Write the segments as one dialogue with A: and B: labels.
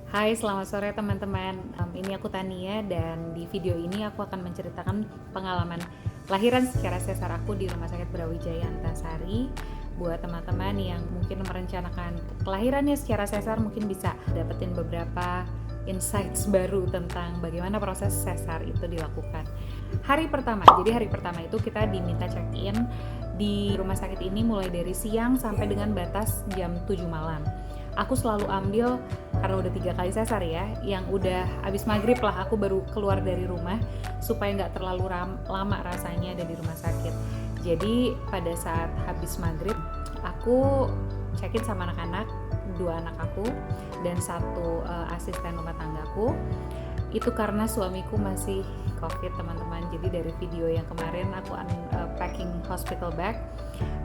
A: Hai, selamat sore teman-teman. Ini aku Tania dan di video ini aku akan menceritakan pengalaman lahiran secara sesar aku di Rumah Sakit Brawijaya Antasari. Buat teman-teman yang mungkin merencanakan kelahirannya secara sesar, mungkin bisa dapetin beberapa insights baru tentang bagaimana proses sesar itu dilakukan. Hari pertama itu kita diminta check-in di rumah sakit ini mulai dari siang sampai dengan batas jam 7 malam. Aku selalu ambil, karena udah 3 kali sesar ya, yang udah abis maghrib lah aku baru keluar dari rumah supaya nggak terlalu lama rasanya ada di rumah sakit. Jadi pada saat habis maghrib aku check-in sama anak-anak, 2 anak aku dan 1 asisten rumah tanggaku. Itu karena suamiku masih COVID teman-teman. Jadi dari video yang kemarin aku packing hospital bag,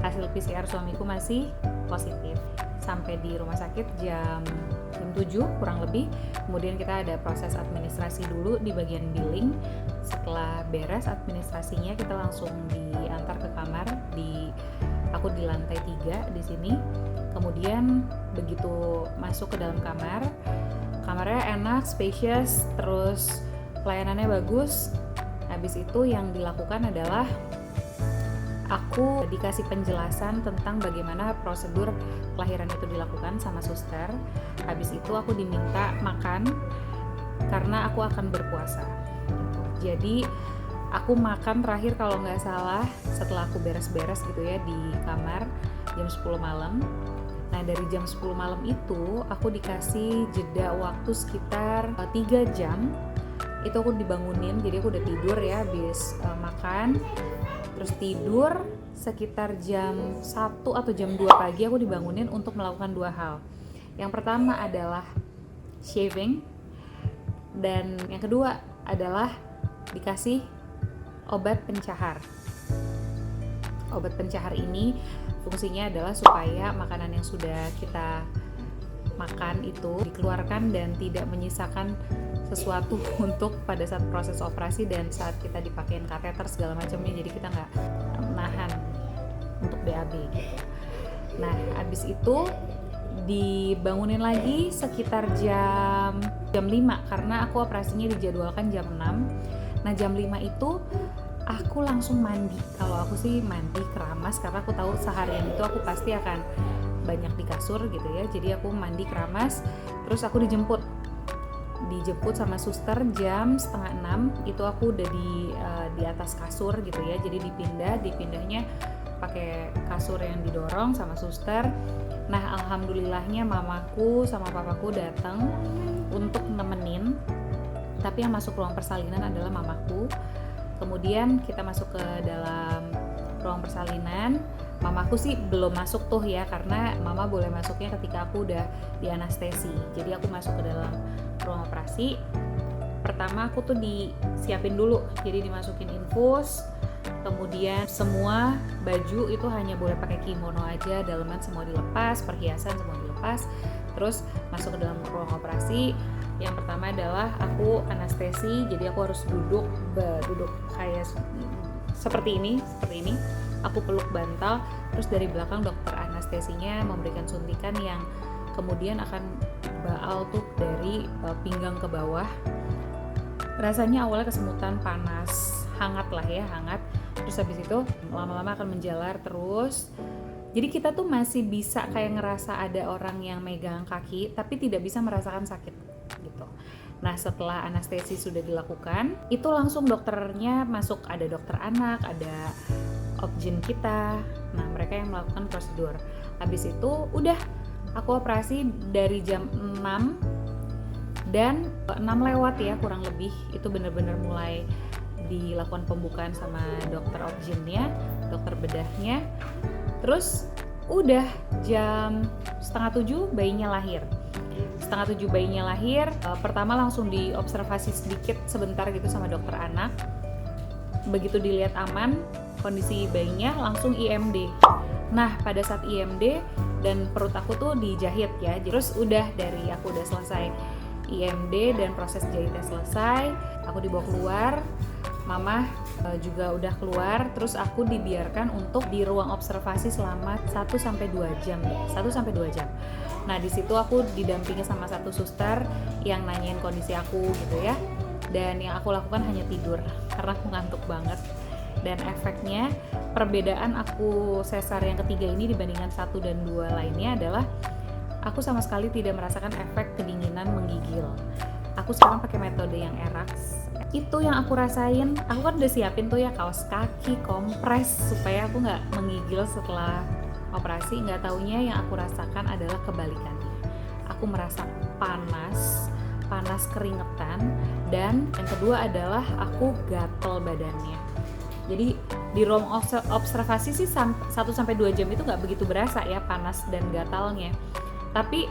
A: hasil PCR suamiku masih positif. Sampai di rumah sakit jam 7 kurang lebih. Kemudian kita ada proses administrasi dulu di bagian billing. Setelah beres administrasinya kita langsung diantar ke kamar. Aku di lantai 3 di sini. Kemudian begitu masuk ke dalam kamar, kamarnya enak, spacious, terus pelayanannya bagus. Habis itu yang dilakukan adalah aku dikasih penjelasan tentang bagaimana prosedur kelahiran itu dilakukan sama suster. Habis itu aku diminta makan karena aku akan berpuasa. Jadi aku makan terakhir kalau nggak salah setelah aku beres-beres gitu ya di kamar jam 10 malam. Nah dari jam 10 malam itu aku dikasih jeda waktu sekitar 3 jam. Itu aku dibangunin, jadi aku udah tidur ya habis makan. Terus tidur sekitar jam 1 atau jam 2 pagi aku dibangunin untuk melakukan 2 hal. Yang pertama adalah shaving, dan yang kedua adalah dikasih obat pencahar. Obat pencahar ini fungsinya adalah supaya makanan yang sudah kita makan itu dikeluarkan dan tidak menyisakan sesuatu untuk pada saat proses operasi dan saat kita dipakein kateter segala macamnya, jadi kita nggak menahan untuk BAB gitu. Nah abis itu dibangunin lagi sekitar jam 5 karena aku operasinya dijadwalkan jam 6. Nah jam 5 itu aku langsung mandi. Kalau aku sih mandi keramas karena aku tahu seharian itu aku pasti akan banyak di kasur gitu ya. Jadi aku mandi keramas, terus aku dijemput sama suster jam 5:30. Itu aku udah di atas kasur gitu ya. Jadi dipindahnya pakai kasur yang didorong sama suster. Nah alhamdulillahnya mamaku sama papaku datang untuk nemenin. Tapi yang masuk ruang persalinan adalah mamaku. Kemudian kita masuk ke dalam ruang persalinan. Mamaku sih belum masuk tuh ya, karena mama boleh masuknya ketika aku udah di anestesi. Jadi aku masuk ke dalam ruang operasi. Pertama aku tuh disiapin dulu, jadi dimasukin infus. Kemudian semua baju itu hanya boleh pakai kimono aja, daleman semua dilepas, perhiasan semua dilepas. Terus masuk ke dalam ruang operasi. Yang pertama adalah aku anestesi, jadi aku harus duduk kayak seperti ini. Aku peluk bantal, terus dari belakang dokter anestesinya memberikan suntikan yang kemudian akan baal tuh dari pinggang ke bawah. Rasanya awalnya kesemutan, panas, hangat. Terus habis itu lama-lama akan menjalar terus. Jadi kita tuh masih bisa kayak ngerasa ada orang yang megang kaki, tapi tidak bisa merasakan sakit gitu. Nah setelah anestesi sudah dilakukan, itu langsung dokternya masuk, ada dokter anak, ada obgyn kita. Nah mereka yang melakukan prosedur. Habis itu udah aku operasi dari jam 6 dan 6 lewat ya kurang lebih. Itu benar-benar mulai dilakukan pembukaan sama dokter obgynnya, dokter bedahnya. Terus udah jam 6:30 bayinya lahir. 6:30 bayinya lahir. Pertama langsung diobservasi sedikit sebentar gitu sama dokter anak. Begitu dilihat aman kondisi bayinya, langsung IMD. Nah pada saat IMD dan perut aku tuh dijahit ya. Terus aku udah selesai IMD dan proses jahitnya selesai, aku dibawa keluar. Mama juga udah keluar, terus aku dibiarkan untuk di ruang observasi selama 1-2 jam. Nah di situ aku didampingi sama satu suster yang nanyain kondisi aku gitu ya. Dan yang aku lakukan hanya tidur karena aku ngantuk banget. Dan efeknya perbedaan aku sesar yang ketiga ini dibandingkan 1 dan 2 lainnya adalah aku sama sekali tidak merasakan efek kedinginan menggigil. Aku sekarang pakai metode yang Erax. Itu yang aku rasain. Aku kan udah siapin tuh ya kaos kaki, kompres supaya aku nggak menggigil setelah operasi. Nggak taunya yang aku rasakan adalah kebalikannya. Aku merasa panas keringetan, dan yang kedua adalah aku gatel badannya. Jadi di ruang observasi sih 1-2 jam itu nggak begitu berasa ya panas dan gatalnya. Tapi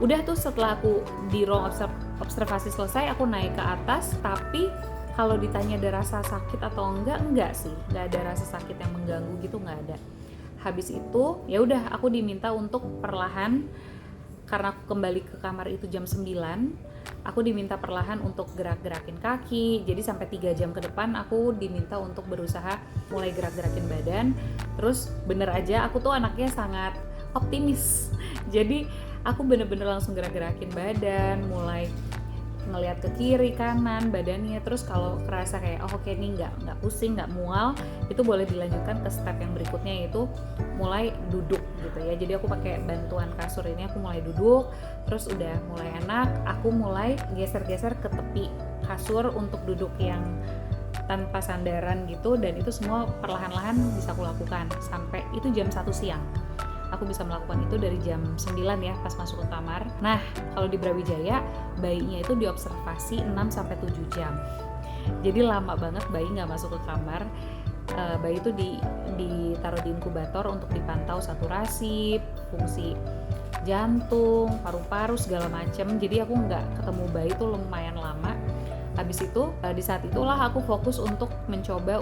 A: udah tuh setelah aku di ruang observasi selesai, aku naik ke atas. Tapi kalau ditanya ada rasa sakit atau enggak sih, nggak ada rasa sakit yang mengganggu gitu, nggak ada. Habis itu ya udah aku diminta untuk perlahan, karena aku kembali ke kamar itu jam 9, aku diminta perlahan untuk gerak-gerakin kaki. Jadi sampai 3 jam ke depan aku diminta untuk berusaha mulai gerak-gerakin badan. Terus bener aja aku tuh anaknya sangat optimis. Jadi aku bener-bener langsung gerak-gerakin badan, mulai ngelihat ke kiri kanan badannya. Terus kalau kerasa kayak oke ini nggak pusing, nggak mual, itu boleh dilanjutkan ke step yang berikutnya, yaitu mulai duduk gitu ya. Jadi aku pakai bantuan kasur ini, aku mulai duduk. Terus udah mulai enak, aku mulai geser-geser ke tepi kasur untuk duduk yang tanpa sandaran gitu. Dan itu semua perlahan-lahan bisa aku lakukan sampai itu jam 1 siang. Aku bisa melakukan itu dari jam 9 ya pas masuk ke kamar. Nah, kalau di Brawijaya bayinya itu diobservasi 6-7 jam. Jadi lama banget bayi nggak masuk ke kamar. Bayi itu ditaruh di inkubator untuk dipantau saturasi, fungsi jantung, paru-paru segala macem. Jadi aku nggak ketemu bayi itu lumayan lama. Habis itu di saat itulah aku fokus untuk mencoba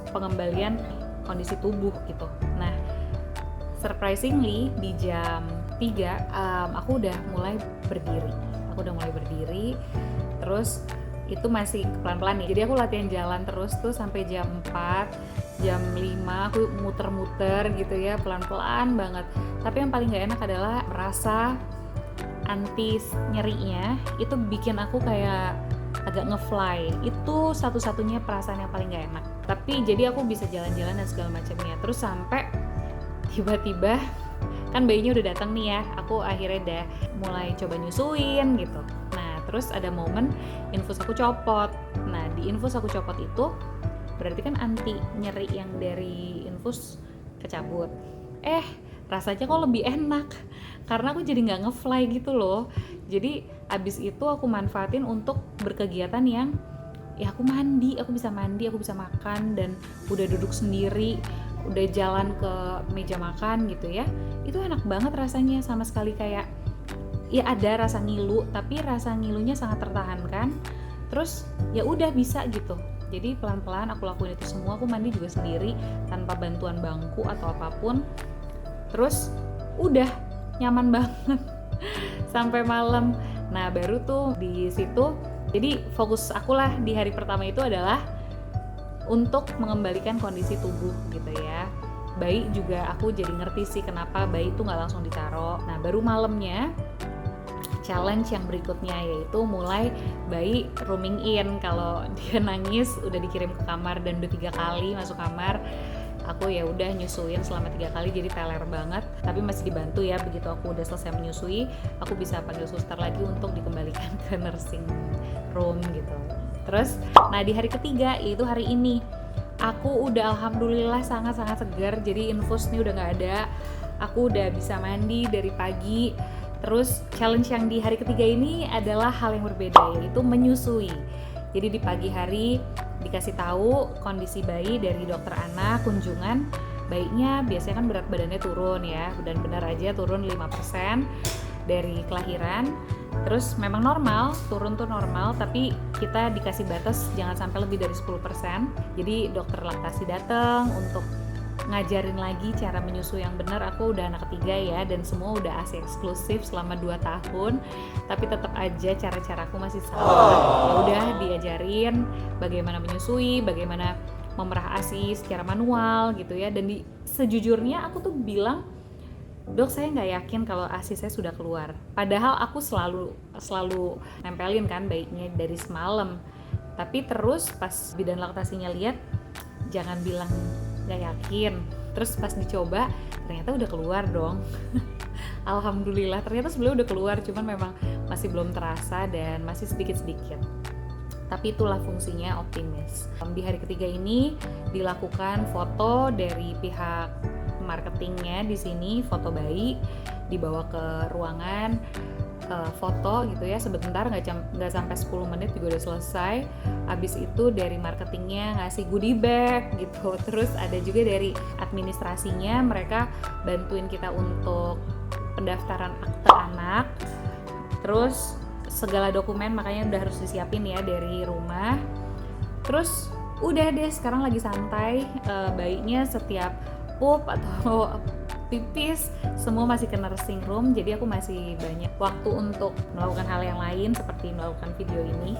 A: pengembalian kondisi tubuh gitu. Nah, surprisingly di jam 3 aku udah mulai berdiri. Terus itu masih pelan-pelan nih. Jadi aku latihan jalan terus tuh sampai jam 4, jam 5 aku muter-muter gitu ya, pelan-pelan banget. Tapi yang paling gak enak adalah merasa anti nyerinya itu bikin aku kayak agak ngefly. Itu satu-satunya perasaan yang paling gak enak. Tapi jadi aku bisa jalan-jalan dan segala macamnya. Terus sampai tiba-tiba kan bayinya udah datang nih ya, aku akhirnya udah mulai coba nyusuin gitu. Nah terus ada momen infus aku copot. Nah di infus aku copot itu berarti kan anti nyeri yang dari infus kecabut. Rasanya kok lebih enak karena aku jadi nggak ngefly gitu loh. Jadi abis itu aku manfaatin untuk berkegiatan yang ya aku bisa mandi, aku bisa makan, dan udah duduk sendiri, udah jalan ke meja makan gitu ya. Itu enak banget rasanya, sama sekali kayak ya ada rasa ngilu, tapi rasa ngilunya sangat tertahankan. Terus ya udah bisa gitu. Jadi pelan-pelan aku lakuin itu semua. Aku mandi juga sendiri tanpa bantuan bangku atau apapun. Terus udah nyaman banget sampai malam. Nah baru tuh di situ, jadi fokus aku lah di hari pertama itu adalah untuk mengembalikan kondisi tubuh gitu ya. Bayi juga aku jadi ngerti sih kenapa bayi itu nggak langsung ditaruh. Nah baru malamnya challenge yang berikutnya, yaitu mulai bayi rooming in. Kalau dia nangis udah dikirim ke kamar, dan udah 3 kali masuk kamar aku ya udah nyusuin selama 3 kali, jadi teler banget. Tapi masih dibantu ya, begitu aku udah selesai menyusui aku bisa panggil suster lagi untuk dikembalikan ke nursing room gitu. Terus, nah di hari ketiga, yaitu hari ini, aku udah alhamdulillah sangat-sangat segar. Jadi infus nih udah gak ada, aku udah bisa mandi dari pagi. Terus challenge yang di hari ketiga ini adalah hal yang berbeda, yaitu menyusui. Jadi di pagi hari dikasih tahu kondisi bayi dari dokter anak, kunjungan. Bayinya biasanya kan berat badannya turun ya, dan benar aja turun 5% dari kelahiran. Terus memang normal, turun tuh normal, tapi kita dikasih batas jangan sampai lebih dari 10%. Jadi dokter laktasi datang untuk ngajarin lagi cara menyusui yang benar. Aku udah anak ketiga ya, dan semua udah ASI eksklusif selama 2 tahun, tapi tetap aja cara-caraku masih sama. Ya udah diajarin bagaimana menyusui, bagaimana memerah ASI secara manual gitu ya. Dan sejujurnya aku tuh bilang "Dok, saya nggak yakin kalau ASI saya sudah keluar." Padahal aku selalu nempelin kan bayinya dari semalam. Tapi terus pas bidan laktasinya lihat, "Jangan bilang nggak yakin." Terus pas dicoba, ternyata udah keluar dong. Alhamdulillah, ternyata sebenarnya udah keluar, cuman memang masih belum terasa dan masih sedikit-sedikit. Tapi itulah fungsinya optimis. Di hari ketiga ini dilakukan foto dari pihak marketingnya di sini, foto bayi dibawa ke ruangan, foto gitu ya sebentar, nggak sampai 10 menit juga udah selesai. Habis itu dari marketingnya ngasih goodie bag gitu. Terus ada juga dari administrasinya, mereka bantuin kita untuk pendaftaran akte anak. Terus segala dokumen makanya udah harus disiapin ya dari rumah. Terus udah deh, sekarang lagi santai. Bayinya setiap pup atau pipis semua masih ke nursing room, jadi aku masih banyak waktu untuk melakukan hal yang lain seperti melakukan video ini.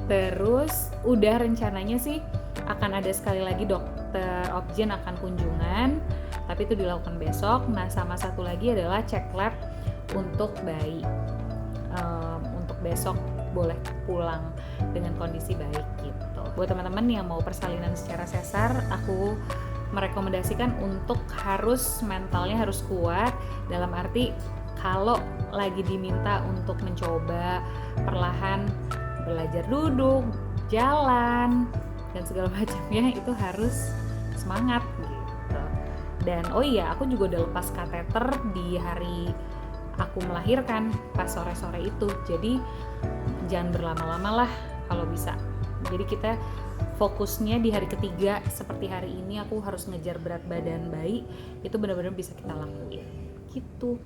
A: Terus udah rencananya sih akan ada sekali lagi dokter Obgyn akan kunjungan, tapi itu dilakukan besok. Nah, sama satu lagi adalah cek lab untuk bayi. Untuk besok boleh pulang dengan kondisi baik gitu. Buat teman-teman yang mau persalinan secara sesar, aku merekomendasikan untuk mentalnya harus kuat, dalam arti kalau lagi diminta untuk mencoba perlahan belajar duduk, jalan dan segala macamnya, itu harus semangat gitu. Dan oh iya, aku juga udah lepas kateter di hari aku melahirkan pas sore-sore itu, jadi jangan berlama-lama lah kalau bisa. Jadi kita fokusnya di hari ketiga, seperti hari ini aku harus ngejar berat badan bayi, itu benar-benar bisa kita lakuin gitu.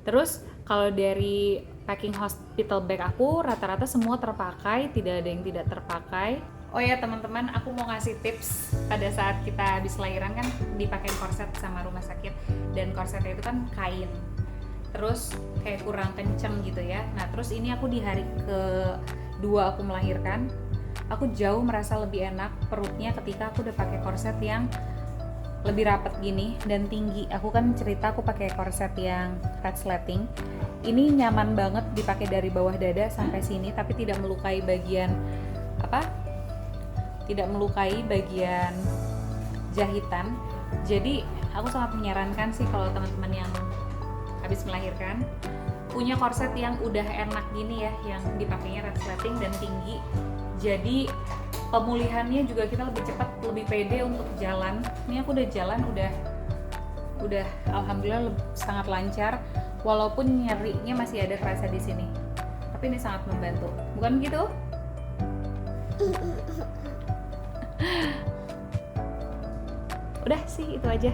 A: Terus kalau dari packing hospital bag aku rata-rata semua terpakai, tidak ada yang tidak terpakai. Oh ya teman-teman, aku mau ngasih tips. Pada saat kita habis lahiran kan dipakai korset sama rumah sakit, dan korsetnya itu kan kain, terus kayak kurang kenceng gitu ya. Nah terus ini aku di hari kedua aku melahirkan, aku jauh merasa lebih enak perutnya ketika aku udah pakai korset yang lebih rapat gini dan tinggi. Aku kan cerita aku pakai korset yang resleting. Ini nyaman banget dipakai dari bawah dada sampai sini, tapi tidak melukai bagian jahitan. Jadi aku sangat menyarankan sih kalau teman-teman yang habis melahirkan punya korset yang udah enak gini ya, yang dipakainya resleting dan tinggi. Jadi pemulihannya juga kita lebih cepat, lebih pede untuk jalan. Ini aku udah jalan, udah alhamdulillah sangat lancar, walaupun nyerinya masih ada kerasa di sini. Tapi ini sangat membantu, bukan gitu? Udah sih itu aja.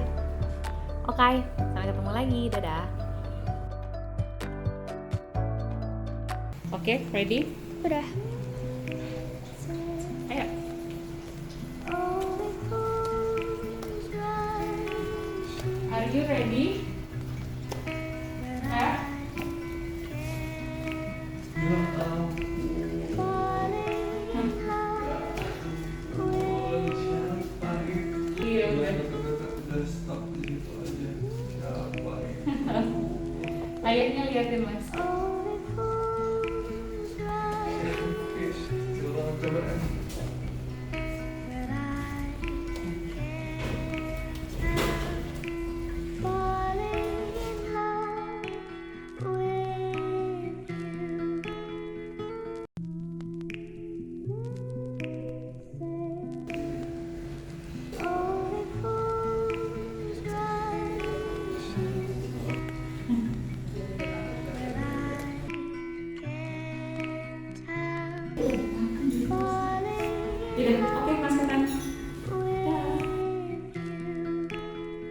A: Oke, sampai ketemu lagi, dadah. Oke, ready?
B: Udah.
A: Ayo. Are you ready? Hah? Iya, ayahnya liatin mas. Tidak.